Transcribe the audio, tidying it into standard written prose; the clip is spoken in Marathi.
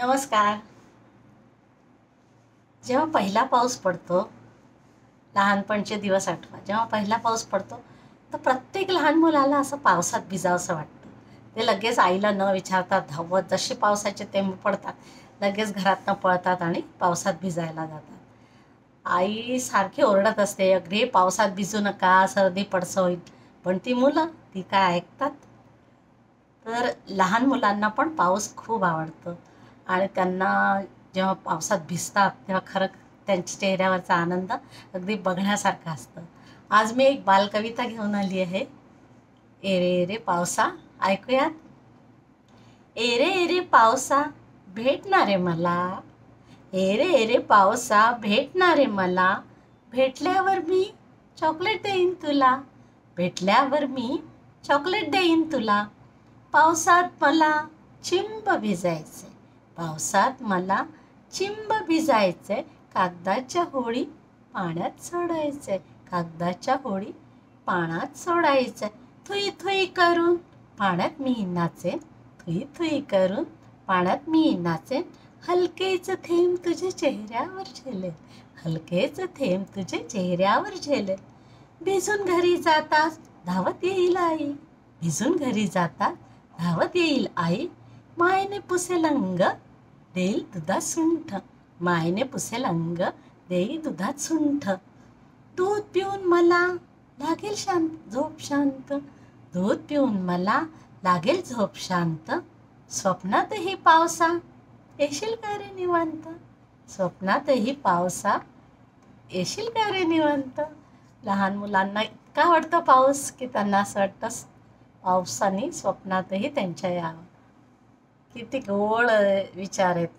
नमस्कार. जेव्हा पहिला पाऊस पडतो, लहानपणचे दिवस आठवा. जेव्हा पहिला पाऊस पडतो, तर प्रत्येक लहान मुलाला असं पावसात भिजावंसं वाटतं. ते लगेच आईला न विचारता धावत जसे पावसाचे थेंब पडतात, लगेच घरातनं पळतात आणि पावसात भिजायला जातात. आई सारखी ओरडत असते, "अगदी पावसात भिजू नका, सर्दी पडसं होईल." पण ती मुलं, ती काय ऐकतात? तर लहान मुलांना पण पाऊस खूप आवडतो आणि त्यांना जेव्हा पावसात भिजतात तेव्हा खरं त्यांच्या चेहऱ्यावरचा आनंद अगदी बघण्यासारखा असतं. आज मी एक बालकविता घेऊन आली आहे. "ए रे ए रे पावसा." ऐकूयात. "ए रे ए रे पावसा भेटणार रे मला, ए रे ए रे पावसा भेटणार रे मला, भेटल्यावर मी चॉकलेट देईन तुला, भेटल्यावर मी चॉकलेट देईन तुला. पावसात मला चिंब भिजायचे, पावसात मला चिंब भिजायचे, कागदाच्या होडी पाण्यात सोडायचे, कागदाच्या होडी पाण्यात सोडायचे. थुई थुई करून पाण्यात मी नाचेन, थुई थुई करून पाण्यात मी नाचेन, हलकेच थेंब तुझ्या चेहऱ्यावर झेलेन, हलकेच थेंब तुझ्या चेहऱ्यावर झेलेन. भिजून घरी जाताच धावत येईल आई, भिजून घरी जातात धावत येईल आई, मायेने पुसेल अंग देईल दुधात सुंठ, मायेने पुसेल अंग देईल दुधात सुंठ. दूध पिऊन मला लागेल शांत झोप शांत, दूध पिऊन मला लागेल झोप शांत, स्वप्नातही पावसा येशील का रे निवांत, स्वप्नातही पावसा येशील का रे निवांत. लहान मुलांना इतका आवडतो पाऊस की त्यांना असं वाटतं पावसाने स्वप्नातही त्यांच्या यावं. किती गोड विचार आहेत.